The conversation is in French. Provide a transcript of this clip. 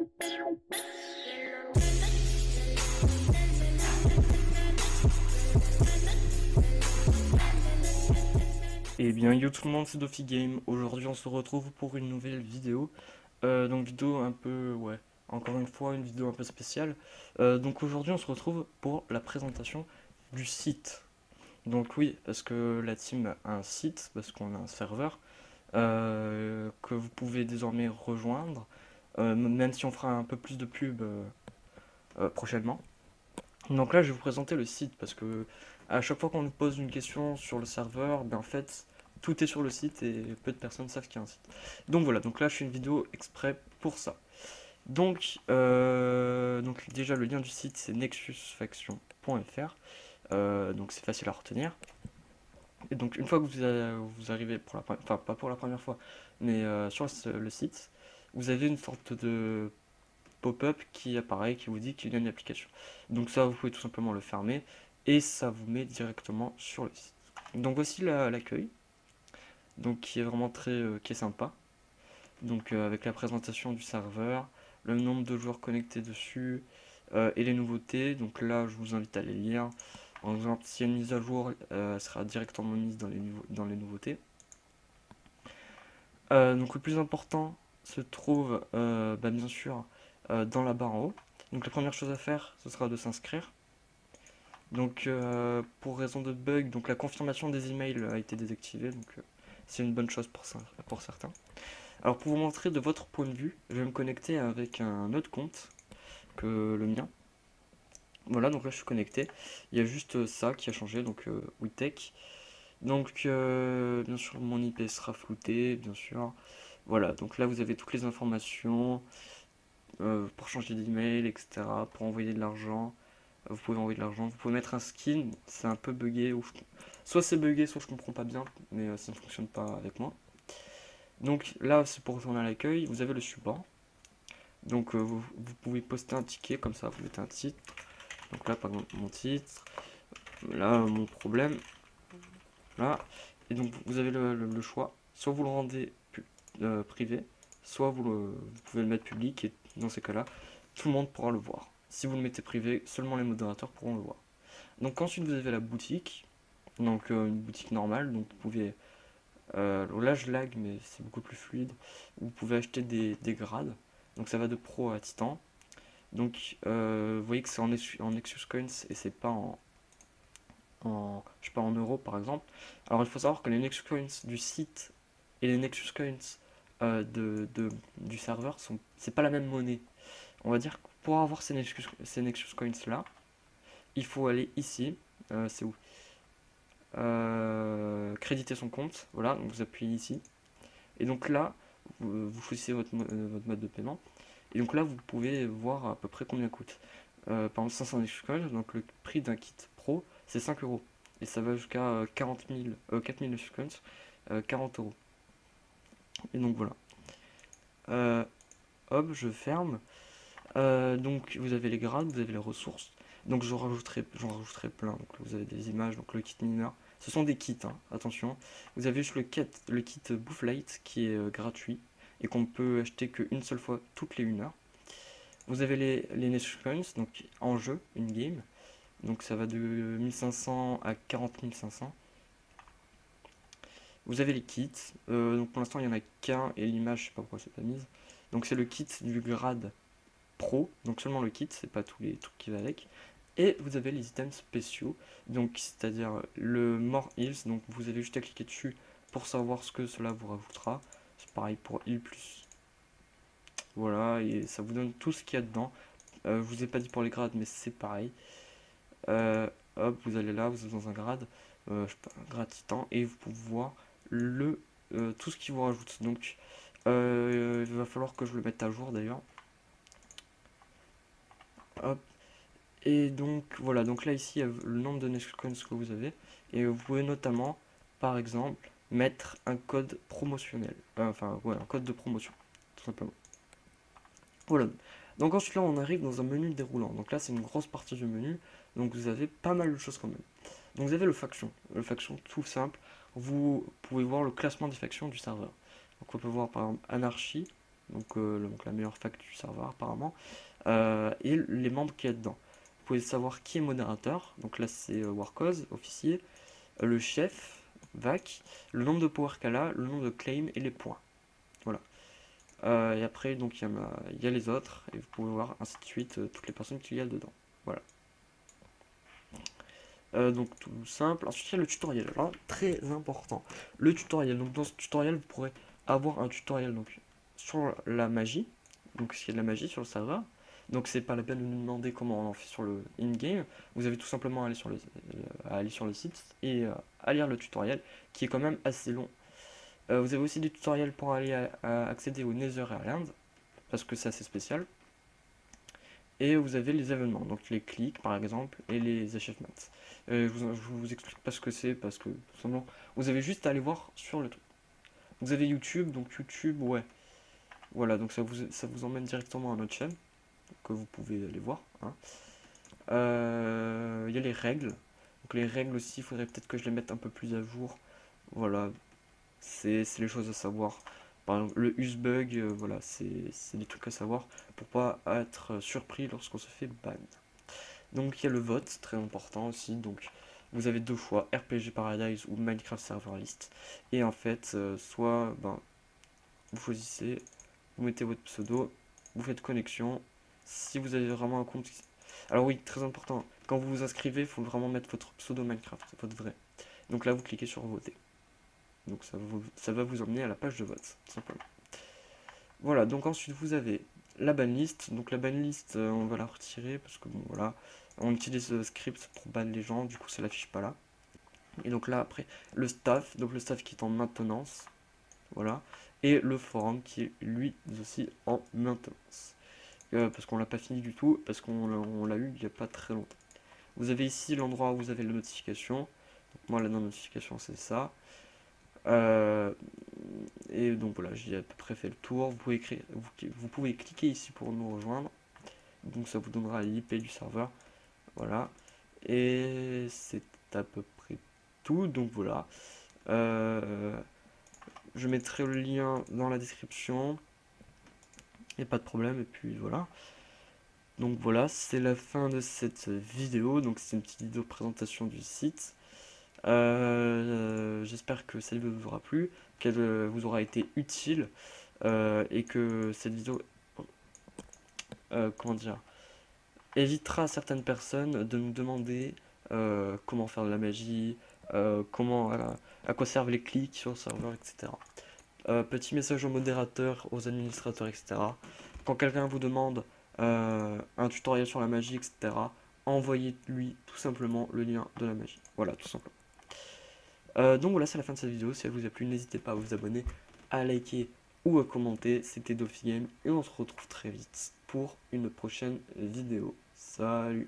Eh bien yo tout le monde, c'est Dofi Game. Aujourd'hui on se retrouve pour une nouvelle vidéo. Donc vidéo un peu, ouais, encore une fois une vidéo un peu spéciale. Donc aujourd'hui on se retrouve pour la présentation du site. Donc oui, parce que la team a un site, parce qu'on a un serveur que vous pouvez désormais rejoindre. Même si on fera un peu plus de pub prochainement. Donc là je vais vous présenter le site parce que à chaque fois qu'on nous pose une question sur le serveur, ben en fait tout est sur le site et peu de personnes savent qu'il y a un site. Donc voilà, donc là je fais une vidéo exprès pour ça. Donc déjà le lien du site c'est nexusfaction.fr, donc c'est facile à retenir. Et donc une fois que vous arrivez pour la première, enfin pas pour la première fois, mais sur le site, vous avez une sorte de pop-up qui apparaît, qui vous dit qu'il y a une application. Donc ça, vous pouvez tout simplement le fermer et ça vous met directement sur le site. Donc voici l'accueil, donc qui est vraiment très, qui est sympa. Donc avec la présentation du serveur, le nombre de joueurs connectés dessus et les nouveautés. Donc là, je vous invite à les lire. Par exemple, s'il y a une mise à jour, elle sera directement mise dans les nouveautés. Donc le plus important se trouve bien sûr dans la barre en haut. Donc la première chose à faire, ce sera de s'inscrire. Donc pour raison de bug, donc la confirmation des emails a été désactivée, donc c'est une bonne chose pour certains. Alors pour vous montrer de votre point de vue, je vais me connecter avec un autre compte que le mien. Voilà, donc là je suis connecté. Il y a juste ça qui a changé, donc WeTech. Donc bien sûr mon IP sera flouté, bien sûr. Voilà, donc là vous avez toutes les informations pour changer d'email, etc. Pour envoyer de l'argent. Vous pouvez envoyer de l'argent. Vous pouvez mettre un skin, c'est un peu buggé. Soit c'est buggé, soit je comprends pas bien, mais ça ne fonctionne pas avec moi. Donc là, c'est pour retourner à l'accueil. Vous avez le support. Donc vous pouvez poster un ticket comme ça, vous mettez un titre. Donc là, par exemple, mon titre. Là, mon problème. Là. Et donc vous avez le choix. Soit vous le rendez privé, soit vous pouvez le mettre public. Et dans ces cas-là, tout le monde pourra le voir. Si vous le mettez privé, seulement les modérateurs pourront le voir. Donc ensuite vous avez la boutique, donc une boutique normale, donc vous pouvez, là je lag mais c'est beaucoup plus fluide, vous pouvez acheter des grades, donc ça va de pro à titan, donc vous voyez que c'est en Nexus Coins et c'est pas je sais pas, en euros par exemple. Alors il faut savoir que les Nexus Coins du site et les Nexus Coins du serveur, c'est pas la même monnaie. On va dire que pour avoir ces Nexus Coins là, il faut aller ici, c'est où créditer son compte, voilà, donc vous appuyez ici, et donc là, vous choisissez votre mode de paiement, et donc là, vous pouvez voir à peu près combien coûte. Par exemple, 500 Coins, donc le prix d'un kit pro, c'est 5 euros, et ça va jusqu'à 4 000 Coins, 40 euros. Et donc voilà. Hop, je ferme. Donc vous avez les grades, vous avez les ressources. Donc j'en rajouterai plein. Donc vous avez des images, donc le kit mineur. Ce sont des kits, hein, attention. Vous avez juste le kit Bouffe Light qui est gratuit et qu'on peut acheter qu'une seule fois toutes les 1 heure. Vous avez les Nexus Coins, donc en jeu, une game. Donc ça va de 1500 à 40 500. Vous avez les kits. Donc pour l'instant il n'y en a qu'un et l'image, je sais pas pourquoi c'est pas mise. Donc c'est le kit du grade pro, donc seulement le kit, c'est pas tous les trucs qui va avec. Et vous avez les items spéciaux, donc c'est-à-dire le More Heals, donc vous avez juste à cliquer dessus pour savoir ce que cela vous rajoutera. C'est pareil pour Heal plus. Voilà, et ça vous donne tout ce qu'il y a dedans. Je vous ai pas dit pour les grades, mais c'est pareil. Hop, vous allez là, vous êtes dans un grade, je sais pas, un grade titan, et vous pouvez voir tout ce qui vous rajoute. Donc il va falloir que je le mette à jour d'ailleurs. Hop. Et donc voilà, donc là ici il y a le nombre de Nexus Coins que vous avez, et vous pouvez notamment, par exemple, mettre un code promotionnel, enfin ouais, un code de promotion, tout simplement. Voilà. Donc ensuite là on arrive dans un menu déroulant, donc là c'est une grosse partie du menu, donc vous avez pas mal de choses quand même. Donc vous avez le faction tout simple, vous pouvez voir le classement des factions du serveur. Donc on peut voir par exemple Anarchy, donc la meilleure fac du serveur apparemment, et les membres qu'il y a dedans. Vous pouvez savoir qui est modérateur, donc là c'est Warcause, officier, le chef, VAC, le nombre de power qu'elle a, le nombre de claim et les points. Voilà. Et après, donc il y a les autres, et vous pouvez voir ainsi de suite toutes les personnes qu'il y a dedans. Voilà. Donc tout simple. Ensuite, il y a le tutoriel. Alors, très important. Le tutoriel. Donc dans ce tutoriel, vous pourrez avoir un tutoriel donc, sur la magie. Donc s'il y a de la magie sur le serveur. Donc c'est pas la peine de nous demander comment on en fait sur le in-game. Vous avez tout simplement à aller sur le site et à lire le tutoriel qui est quand même assez long. Vous avez aussi des tutoriels pour aller accéder au Nether Island parce que c'est assez spécial. Et vous avez les événements, donc les clics par exemple, et les achievements. Je vous explique pas ce que c'est, parce que tout simplement, vous avez juste à aller voir sur le truc. Vous avez YouTube, donc YouTube, ouais. Voilà, donc ça vous emmène directement à notre chaîne, que vous pouvez aller voir. Hein. Il y a les règles. Donc les règles aussi, il faudrait peut-être que je les mette un peu plus à jour. Voilà, c'est les choses à savoir. Par exemple, le usebug, voilà, c'est des trucs à savoir pour pas être surpris lorsqu'on se fait ban. Donc il y a le vote, très important aussi. Donc vous avez deux choix, RPG Paradise ou Minecraft Server List. Et en fait, soit vous choisissez, vous mettez votre pseudo, vous faites connexion. Si vous avez vraiment un compte. Alors oui, très important, quand vous vous inscrivez, il faut vraiment mettre votre pseudo Minecraft, votre vrai. Donc là, vous cliquez sur voter. Donc ça va vous emmener à la page de vote, simplement. Voilà, donc ensuite vous avez la banlist. Donc la banlist, on va la retirer parce que bon voilà, on utilise script pour ban les gens, du coup ça l'affiche pas là. Et donc là après, le staff, donc le staff qui est en maintenance, voilà, et le forum qui est lui aussi en maintenance. Parce qu'on l'a pas fini du tout, parce qu'on l'a eu il n'y a pas très longtemps. Vous avez ici l'endroit où vous avez la notification. Donc, moi la notification c'est ça. Euh, et donc voilà, j'ai à peu près fait le tour. Vous pouvez cliquer ici pour nous rejoindre. Donc ça vous donnera l'IP du serveur. Voilà. Et c'est à peu près tout. Donc voilà. Je mettrai le lien dans la description. Et pas de problème. Et puis voilà. Donc voilà, c'est la fin de cette vidéo. Donc c'est une petite vidéo de présentation du site. J'espère que cette vidéo vous aura plu, qu'elle vous aura été utile et que cette vidéo, comment dire, évitera à certaines personnes de nous demander comment faire de la magie, à quoi servent les clics sur le serveur, etc. Petit message aux modérateurs, aux administrateurs, etc. Quand quelqu'un vous demande un tutoriel sur la magie, etc., envoyez-lui tout simplement le lien de la magie. Voilà, tout simplement. Donc voilà, c'est la fin de cette vidéo. Si elle vous a plu, n'hésitez pas à vous abonner, à liker ou à commenter. C'était DofiGame et on se retrouve très vite pour une prochaine vidéo. Salut!